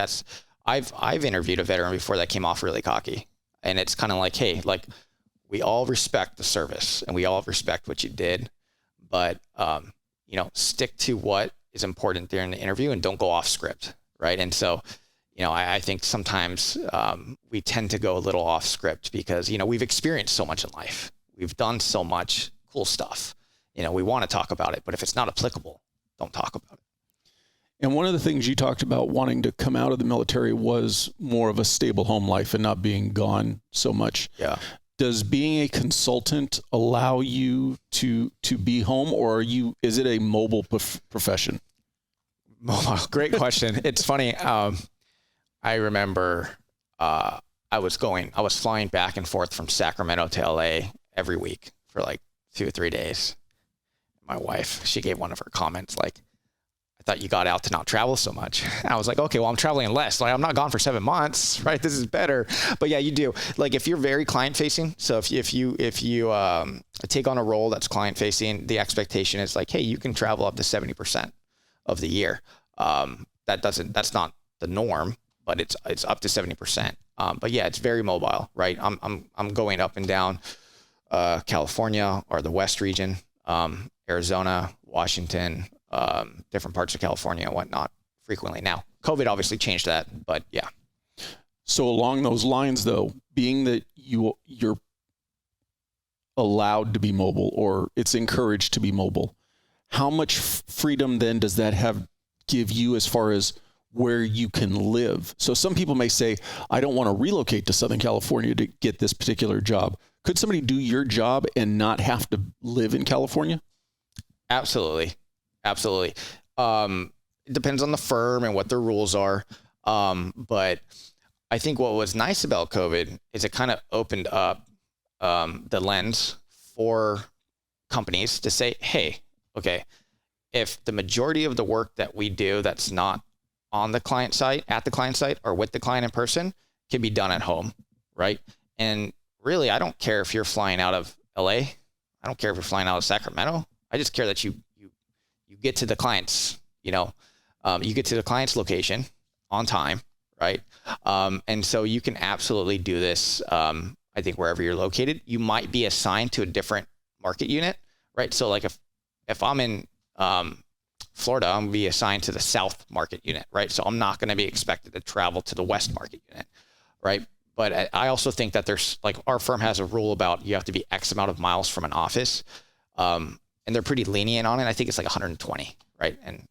[SPEAKER 1] I've interviewed a veteran before that came off really cocky, and it's kind of like, hey, like, we all respect the service and we all respect what you did, but, stick to what is important during the interview and don't go off script. Right. And so, I think sometimes we tend to go a little off script because, we've experienced so much in life. We've done so much cool stuff. We want to talk about it, but if it's not applicable, don't talk about it.
[SPEAKER 2] And one of the things you talked about wanting to come out of the military was more of a stable home life and not being gone so much.
[SPEAKER 1] Yeah.
[SPEAKER 2] Does being a consultant allow you to be home, or is it a mobile profession?
[SPEAKER 1] Oh, great question. It's funny. I remember I was flying back and forth from Sacramento to LA every week for like 2 or 3 days. My wife, she gave one of her comments like, I thought you got out to not travel so much. And I was like, okay, well, I'm traveling less. Like, I'm not gone for 7 months, right? This is better. But yeah, you do. Like, if you're very client facing, so if you take on a role that's client facing, the expectation is like, hey, you can travel up to 70% of the year. That's not the norm, but it's up to 70%. But yeah, it's very mobile, right? I'm going up and down California or the West region, Arizona, Washington, different parts of California and whatnot frequently. Now, COVID obviously changed that, but yeah.
[SPEAKER 2] So along those lines, though, being that you're allowed to be mobile, or it's encouraged to be mobile, how much freedom then does that give you as far as where you can live? So some people may say, I don't want to relocate to Southern California to get this particular job. Could somebody do your job and not have to live in California?
[SPEAKER 1] Absolutely. Absolutely. It depends on the firm and what their rules are. But I think what was nice about COVID is it kind of opened up the lens for companies to say, hey, okay, if the majority of the work that we do that's not on the client site, at the client site, or with the client in person can be done at home, right? And really, I don't care if you're flying out of LA. I don't care if you're flying out of Sacramento. I just care that you get to the client's, you get to the client's location on time, right? And so you can absolutely do this. I think wherever you're located, you might be assigned to a different market unit, right? So like if I'm in Florida, I'm gonna be assigned to the South market unit, right? So I'm not going to be expected to travel to the West market unit, right? But I also think that there's like our firm has a rule about you have to be X amount of miles from an office, and they're pretty lenient on it. I think it's like 120, right? And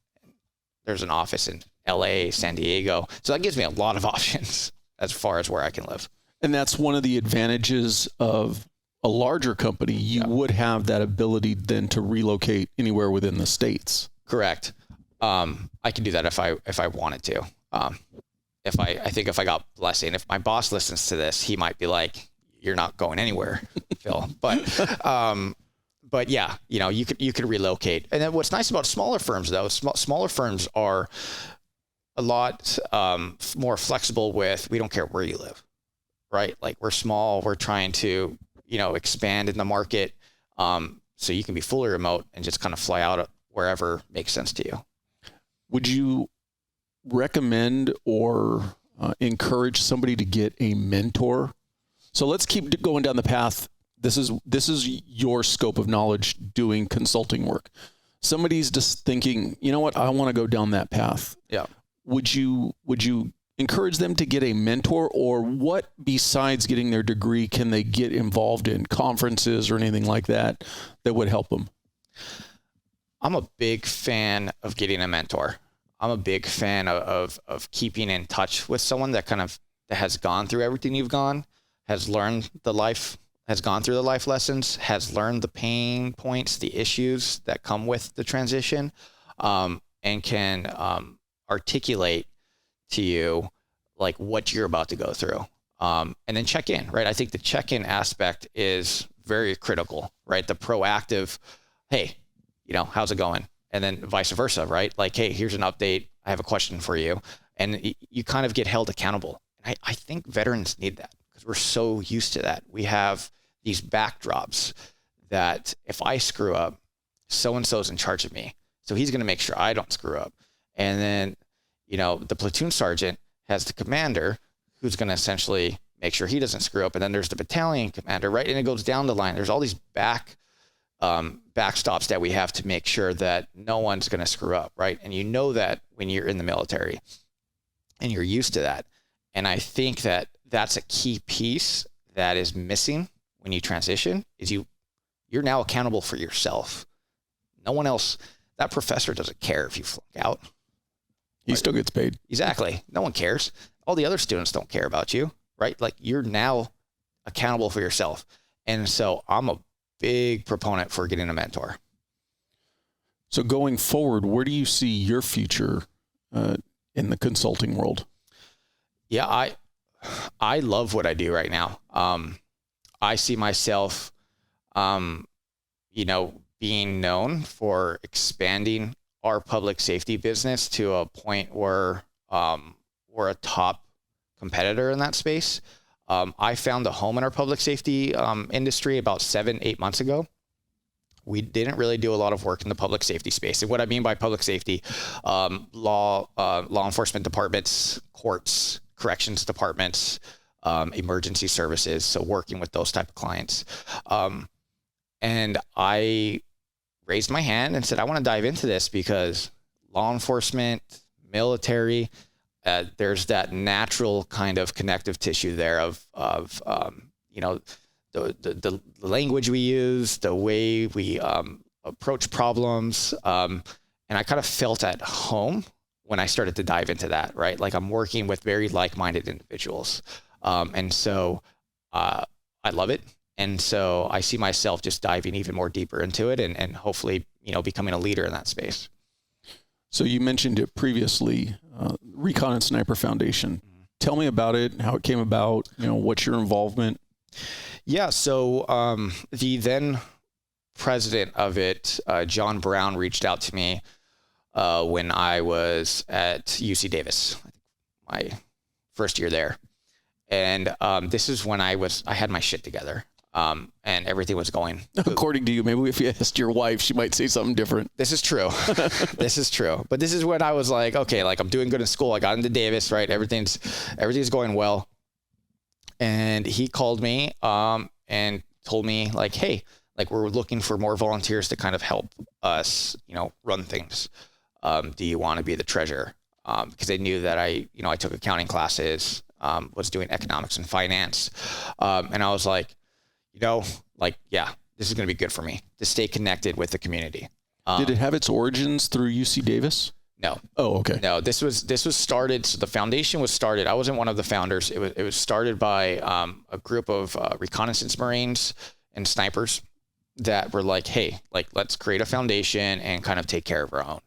[SPEAKER 1] there's an office in LA, San Diego, so that gives me a lot of options as far as where I can live.
[SPEAKER 2] And that's one of the advantages of a larger company. You would have that ability then to relocate anywhere within the states.
[SPEAKER 1] Correct. I can do that if I wanted to. I think if I got blessing, if my boss listens to this, he might be like, "You're not going anywhere, Phil." But yeah, you could relocate. And then what's nice about smaller firms though, smaller firms are a lot more flexible with, we don't care where you live, right? Like we're small, we're trying to, expand in the market. So you can be fully remote and just kind of fly out wherever makes sense to you.
[SPEAKER 2] Would you recommend or encourage somebody to get a mentor? So let's keep going down the path. This is your scope of knowledge doing consulting work. Somebody's just thinking, you know what, I want to go down that path.
[SPEAKER 1] Yeah.
[SPEAKER 2] Would you encourage them to get a mentor, or what besides getting their degree can they get involved in, conferences or anything like that would help them?
[SPEAKER 1] I'm a big fan of getting a mentor. I'm a big fan of keeping in touch with someone that has gone through everything you've gone, has gone through the life lessons, has learned the pain points, the issues that come with the transition, and can articulate to you like what you're about to go through. And then check in, right? I think the check-in aspect is very critical, right? The proactive, hey, how's it going? And then vice versa, right? Like, hey, here's an update. I have a question for you. And you kind of get held accountable. And I think veterans need that because we're so used to that. We have these backdrops that if I screw up, so-and-so's in charge of me. So he's going to make sure I don't screw up. And then, the platoon sergeant has the commander who's going to essentially make sure he doesn't screw up. And then there's the battalion commander, right? And it goes down the line. There's all these backstops that we have to make sure that no one's going to screw up, right? And that when you're in the military and you're used to that. And I think that that's a key piece that is missing when you transition is you're now accountable for yourself. No one else, that professor doesn't care if you flunk out.
[SPEAKER 2] He still gets paid.
[SPEAKER 1] Exactly. No one cares. All the other students don't care about you, right? Like you're now accountable for yourself. And so I'm a big proponent for getting a mentor.
[SPEAKER 2] So going forward, where do you see your future in the consulting world?
[SPEAKER 1] Yeah, I love what I do right now. I see myself, being known for expanding our public safety business to a point where we're a top competitor in that space. I found a home in our public safety industry about 7-8 months ago. We didn't really do a lot of work in the public safety space. And what I mean by public safety, law enforcement departments, courts, corrections departments, emergency services. So working with those type of clients. And I raised my hand and said, I want to dive into this because law enforcement, military, there's that natural kind of connective tissue there of the language we use, the way we approach problems. And I kind of felt at home when I started to dive into that, right? Like I'm working with very like-minded individuals. And so I love it. And so I see myself just diving even more deeper into it and hopefully, becoming a leader in that space.
[SPEAKER 2] So you mentioned it previously, Recon and Sniper Foundation. Mm-hmm. Tell me about it, how it came about, what's your involvement?
[SPEAKER 1] Yeah. So the then president of it, John Brown, reached out to me when I was at UC Davis, my first year there. And this is when I had my shit together. and everything was going.
[SPEAKER 2] According to you, maybe if you asked your wife, she might say something different.
[SPEAKER 1] This is true. This is true. But this is when I was like, okay, like I'm doing good in school. I got into Davis, right? Everything's going well. And he called me and told me like, hey, like we're looking for more volunteers to kind of help us, run things. Do you want to be the treasurer? Because they knew that I took accounting classes, was doing economics and finance. And I was like, yeah, this is going to be good for me to stay connected with the community.
[SPEAKER 2] Did it have its origins through UC Davis?
[SPEAKER 1] No.
[SPEAKER 2] Oh, okay.
[SPEAKER 1] No, this was started. So the foundation was started. I wasn't one of the founders. It was started by a group of reconnaissance Marines and snipers that were like, hey, like let's create a foundation and kind of take care of our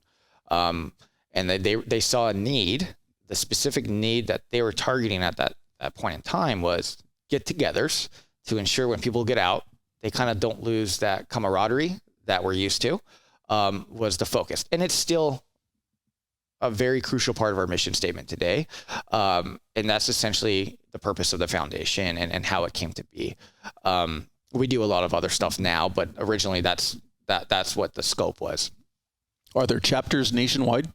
[SPEAKER 1] own. And they saw a need. The specific need that they were targeting at that point in time was get-togethers to ensure when people get out, they kind of don't lose that camaraderie that we're used to, was the focus. And it's still a very crucial part of our mission statement today. And that's essentially the purpose of the foundation and how it came to be. We do a lot of other stuff now, but originally that's what the scope was.
[SPEAKER 2] Are there chapters nationwide?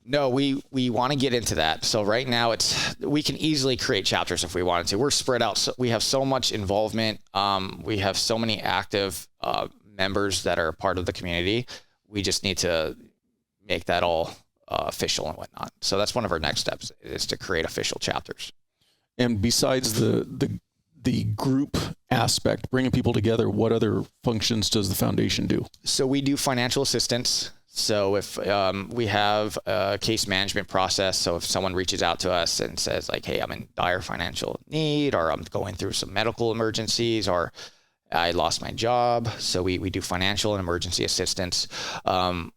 [SPEAKER 1] No, we want to get into that. So right now we can easily create chapters if we wanted to. We're spread out. So we have so much involvement. We have so many active members that are a part of the community. We just need to make that all official and whatnot. So that's one of our next steps, is to create official chapters. And
[SPEAKER 2] besides the group aspect, bringing people together, what other functions does the foundation do?
[SPEAKER 1] So we do financial assistance. So if we have a case management process, so if someone reaches out to us and says like, hey, I'm in dire financial need, or I'm going through some medical emergencies, or I lost my job. So we do financial and emergency assistance.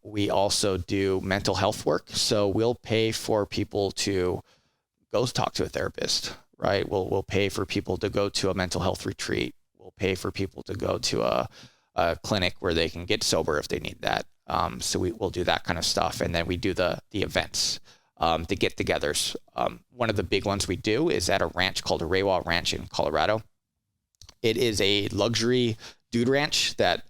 [SPEAKER 1] We also do mental health work. So we'll pay for people to go talk to a therapist, right? We'll pay for people to go to a mental health retreat. We'll pay for people to go to a clinic where they can get sober if they need that. So we'll do that kind of stuff. And then we do the events, the get-togethers. One of the big ones we do is at a ranch called Rewa Ranch in Colorado. It is a luxury dude ranch that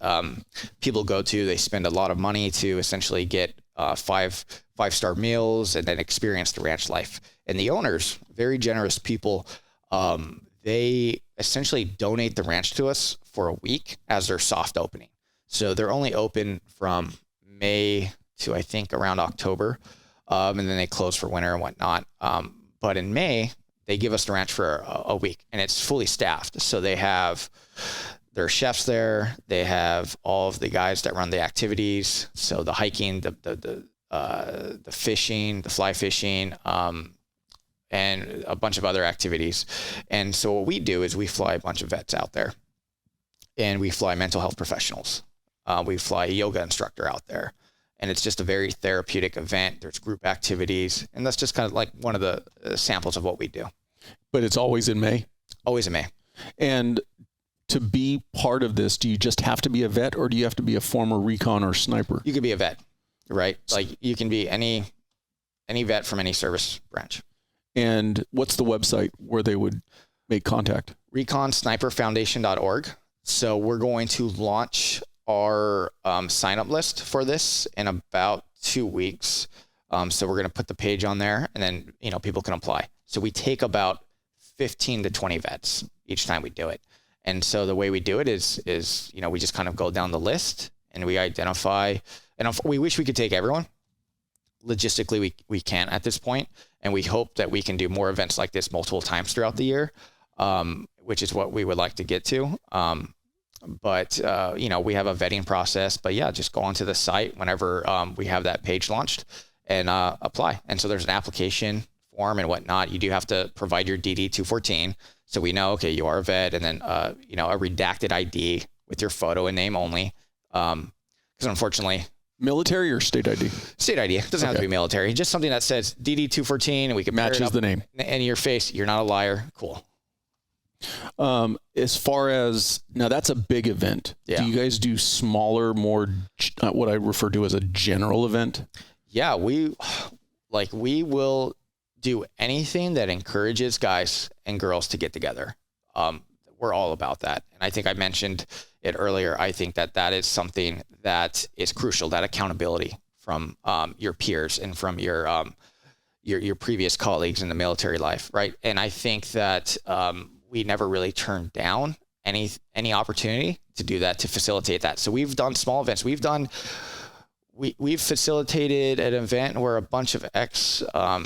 [SPEAKER 1] people go to. They spend a lot of money to essentially get five-star meals and then experience the ranch life. And the owners, very generous people, they essentially donate the ranch to us for a week as their soft opening. So they're only open from May to I think around October, and then they close for winter and whatnot. But in May, they give us the ranch for a week, and it's fully staffed. So they have their chefs there. They have all of the guys that run the activities. So the hiking, the fishing, the fly fishing, and a bunch of other activities. And so what we do is we fly a bunch of vets out there, and we fly mental health professionals. We fly a yoga instructor out there, and it's just a very therapeutic event. There's group activities, and that's just kind of like one of the samples of what we do.
[SPEAKER 2] But it's always in May?
[SPEAKER 1] Always in May.
[SPEAKER 2] And to be part of this, do you just have to be a vet, or do you have to be a former recon or sniper?
[SPEAKER 1] You could be a vet, right? Like you can be any vet from any service branch.
[SPEAKER 2] And what's the website where they would make contact?
[SPEAKER 1] ReconSniperFoundation.org. So we're going to launch our sign-up list for this in about 2 weeks. So we're going to put the page on there, and then people can apply. So we take about 15 to 20 vets each time we do it. And so the way we do it is we just kind of go down the list and we identify, and we wish we could take everyone. Logistically, we can't at this point, and we hope that we can do more events like this multiple times throughout the year, which is what we would like to get to. But we have a vetting process, but yeah, just go onto the site whenever we have that page launched and apply. And so there's an application form and whatnot. You do have to provide your DD-214. So we know, okay, you are a vet, and then, a redacted ID with your photo and name only. Because unfortunately,
[SPEAKER 2] military or state ID?
[SPEAKER 1] State ID. It doesn't have to be military. Just something that says DD-214, and we can
[SPEAKER 2] matches the name.
[SPEAKER 1] And your face, you're not a liar. Cool.
[SPEAKER 2] As far as now, that's a big event. Yeah. Do you guys do smaller, more what I refer to as a general event?
[SPEAKER 1] Yeah, we will do anything that encourages guys and girls to get together. we're all about that. And I think I mentioned it earlier. I think that is something that is crucial, that accountability from your peers and from your previous colleagues in the military life, right? And I think that we never really turned down any opportunity to do that, to facilitate that. So we've done small events. We've facilitated an event where a bunch of veteran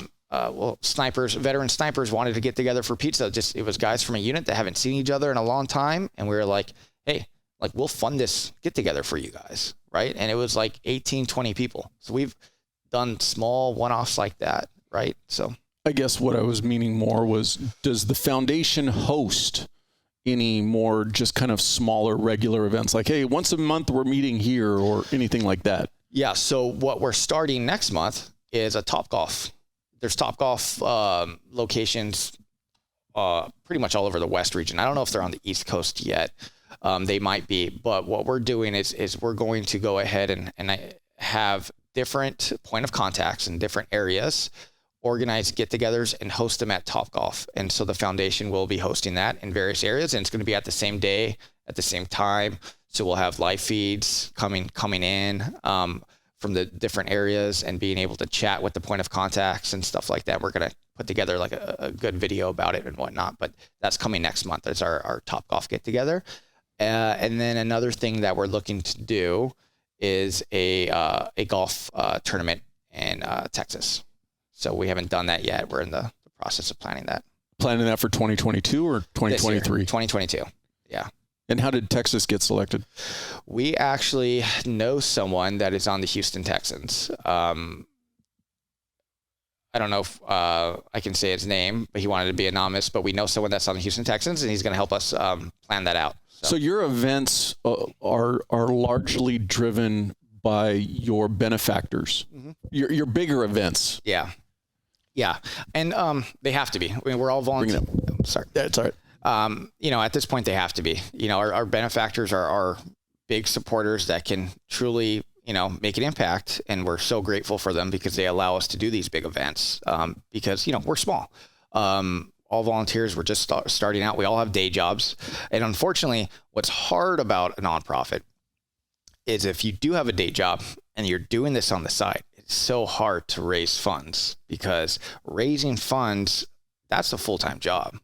[SPEAKER 1] snipers wanted to get together for pizza. It was guys from a unit that haven't seen each other in a long time. And we were like, hey, like, we'll fund this get together for you guys. Right. And it was like 18, 20 people. So we've done small one-offs like that. Right. So
[SPEAKER 2] I guess what I was meaning more was, does the foundation host any more just kind of smaller regular events, like, hey, once a month we're meeting here, or anything like that?
[SPEAKER 1] Yeah. So what we're starting next month is a Topgolf. There's Topgolf locations pretty much all over the West region. I don't know if they're on the East Coast yet. They might be, but what we're doing is we're going to go ahead and have different point of contacts in different areas, organize get-togethers and host them at Topgolf. And so the foundation will be hosting that in various areas, and it's going to be at the same day, at the same time. So we'll have live feeds coming in from the different areas, and being able to chat with the point of contacts and stuff like that. We're going to put together like a good video about it and whatnot, but that's coming next month. It's our Topgolf get-together. And then another thing that we're looking to do is a golf tournament in Texas. So we haven't done that yet. We're in the process of planning that.
[SPEAKER 2] Planning that for 2022 or 2023?
[SPEAKER 1] 2022. Yeah.
[SPEAKER 2] And how did Texas get selected?
[SPEAKER 1] We actually know someone that is on the Houston Texans. I don't know if I can say his name, but he wanted to be anonymous. But we know someone that's on the Houston Texans, and he's going to help us plan that out.
[SPEAKER 2] So your events are largely driven by your benefactors, your bigger events.
[SPEAKER 1] Yeah. Yeah. And they have to be. I mean, we're all volunteers. Sorry.
[SPEAKER 2] That's all right.
[SPEAKER 1] At this point, they have to be. Our benefactors are big supporters that can truly, make an impact. And we're so grateful for them, because they allow us to do these big events because, we're small. All volunteers. We're just starting out. We all have day jobs. And unfortunately, what's hard about a nonprofit is if you do have a day job and you're doing this on the side, it's so hard to raise funds, because raising funds, that's a full-time job.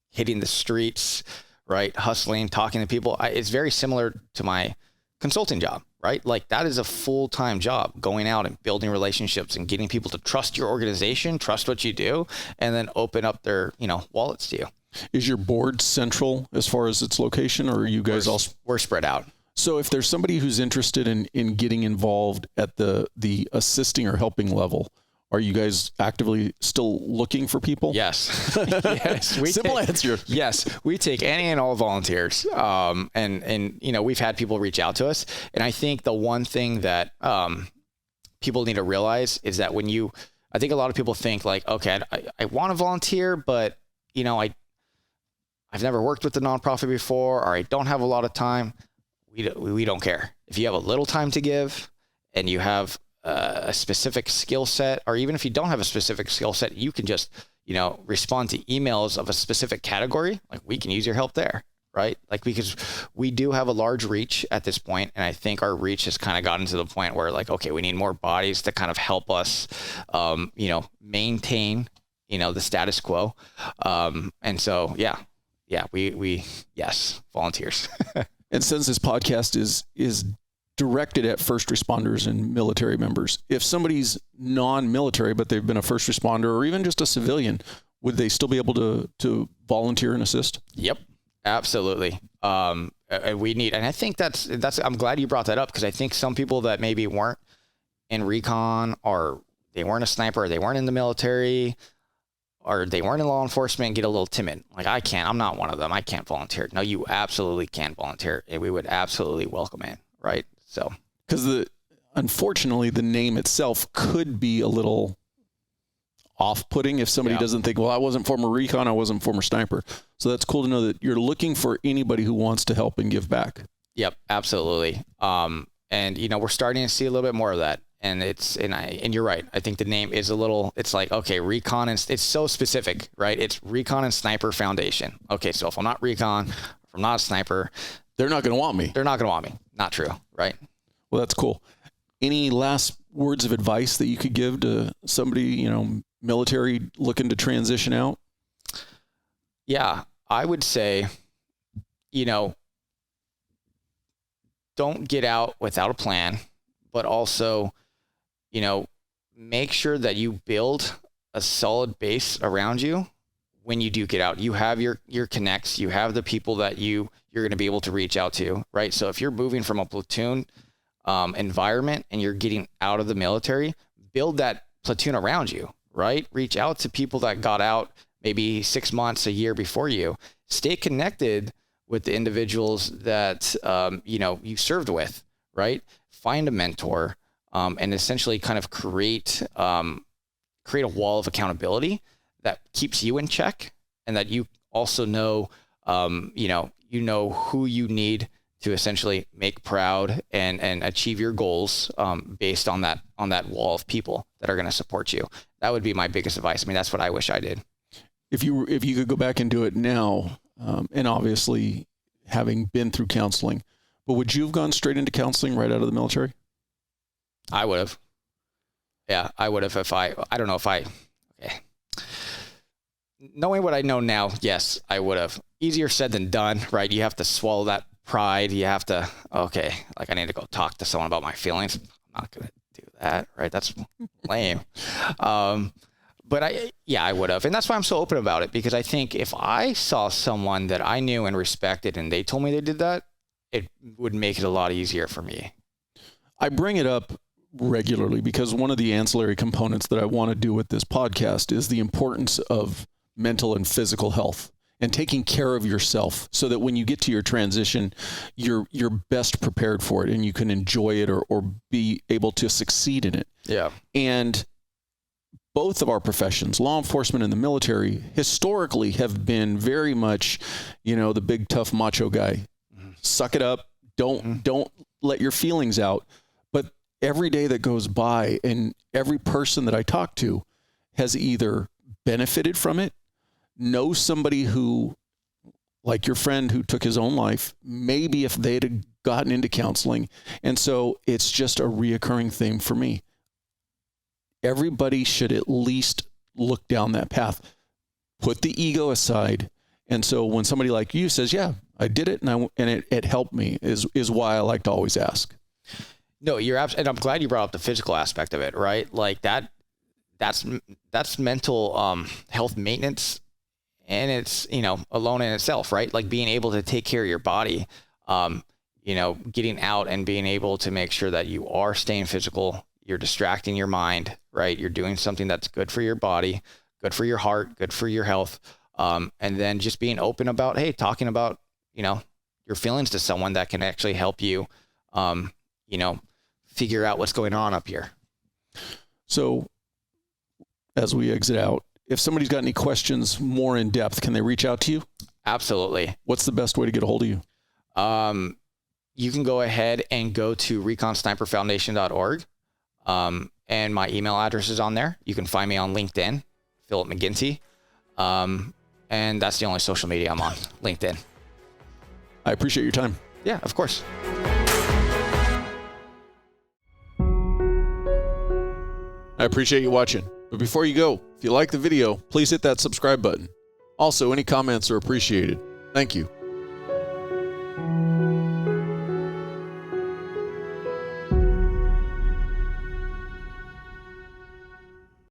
[SPEAKER 1] Hitting the streets, right? Hustling, talking to people. It's very similar to my consulting job, right? Like, that is a full-time job, going out and building relationships and getting people to trust your organization, trust what you do, and then open up their, wallets to you.
[SPEAKER 2] Is your board central as far as its location, or are you guys
[SPEAKER 1] we're spread out?
[SPEAKER 2] So if there's somebody who's interested in getting involved at the assisting or helping level, are you guys actively still looking for people?
[SPEAKER 1] Yes. Yes.
[SPEAKER 2] Simple answer.
[SPEAKER 1] Yes. We take any and all volunteers. And we've had people reach out to us. And I think the one thing that people need to realize is that I think a lot of people think like, okay, I want to volunteer, but I've never worked with the nonprofit before, or I don't have a lot of time. We don't care. If you have a little time to give and you have a specific skill set, or even if you don't have a specific skill set, you can just, respond to emails of a specific category. Like, we can use your help there, right? Like, because we do have a large reach at this point, and I think our reach has kind of gotten to the point where, like, okay, we need more bodies to kind of help us, maintain, the status quo. And so, we yes, volunteers.
[SPEAKER 2] And since this podcast is directed at first responders and military members, if somebody's non-military, but they've been a first responder or even just a civilian, would they still be able to volunteer and assist?
[SPEAKER 1] Yep, absolutely. And I think that's, I'm glad you brought that up, because I think some people that maybe weren't in recon, or they weren't a sniper, or they weren't in the military, or they weren't in law enforcement, get a little timid. Like, I'm not one of them. I can't volunteer. No, you absolutely can volunteer, and we would absolutely welcome it. Right. So,
[SPEAKER 2] because unfortunately, the name itself could be a little off-putting if somebody doesn't think, well, I wasn't former recon, I wasn't former sniper. So that's cool to know that you're looking for anybody who wants to help and give back.
[SPEAKER 1] Yep, absolutely. And we're starting to see a little bit more of that. And and you're right. I think the name is it's like, okay, Recon, and it's so specific, right? It's Recon and Sniper Foundation. Okay, so if I'm not recon, I'm not a sniper.
[SPEAKER 2] They're not going to want me.
[SPEAKER 1] They're not going to want me. Not true, right?
[SPEAKER 2] Well, that's cool. Any last words of advice that you could give to somebody, military looking to transition out?
[SPEAKER 1] Yeah, I would say, don't get out without a plan, but also, make sure that you build a solid base around you when you do get out. You have your connects, you have the people that you're going to be able to reach out to, right? So if you're moving from a platoon environment and you're getting out of the military, build that platoon around you, right? Reach out to people that got out maybe 6 months, a year before you. Stay connected with the individuals that, you served with, right? Find a mentor, and essentially kind of create a wall of accountability that keeps you in check, and that you also know, who you need to essentially make proud and achieve your goals, based on that wall of people that are going to support you. That would be my biggest advice. I mean, that's what I wish I did. If you
[SPEAKER 2] could go back and do it now, and obviously having been through counseling, but would you have gone straight into counseling right out of the military?
[SPEAKER 1] I would have. Yeah, I would have okay. Knowing what I know now, yes, I would have. Easier said than done, right? You have to swallow that pride. You have to, I need to go talk to someone about my feelings. I'm not going to do that, right? That's lame. But I would have. And that's why I'm so open about it, because I think if I saw someone that I knew and respected and they told me they did that, it would make it a lot easier for me.
[SPEAKER 2] I bring it up regularly because one of the ancillary components that I want to do with this podcast is the importance of mental and physical health and taking care of yourself so that when you get to your transition, you're best prepared for it and you can enjoy it or be able to succeed in it.
[SPEAKER 1] Yeah.
[SPEAKER 2] And both of our professions, law enforcement and the military, historically have been very much, the big tough macho guy. Mm-hmm. Suck it up. Don't let your feelings out. But every day that goes by and every person that I talk to has either benefited from it, knows somebody who, like your friend who took his own life, maybe if they'd have gotten into counseling. And so it's just a reoccurring theme for me. Everybody should at least look down that path, put the ego aside. And so when somebody like you says, yeah, I did it and it helped me is why I like to always ask.
[SPEAKER 1] No, you're absolutely, and I'm glad you brought up the physical aspect of it, right? Like that's mental health maintenance, and it's, alone in itself, right? Like being able to take care of your body, getting out and being able to make sure that you are staying physical, you're distracting your mind, right? You're doing something that's good for your body, good for your heart, good for your health. And then just being open about, talking about, your feelings to someone that can actually help you, figure out what's going on up here.
[SPEAKER 2] So as we exit out, if somebody's got any questions more in depth, can they reach out to you?
[SPEAKER 1] Absolutely.
[SPEAKER 2] What's the best way to get a hold of you?
[SPEAKER 1] You can go ahead and go to reconsniperfoundation.org. And my email address is on there. You can find me on LinkedIn, Philip McGinty. And that's the only social media I'm on, LinkedIn.
[SPEAKER 2] I appreciate your time.
[SPEAKER 1] Yeah, of course.
[SPEAKER 2] I appreciate you watching. But before you go, if you like the video, please hit that subscribe button. Also, any comments are appreciated. Thank you.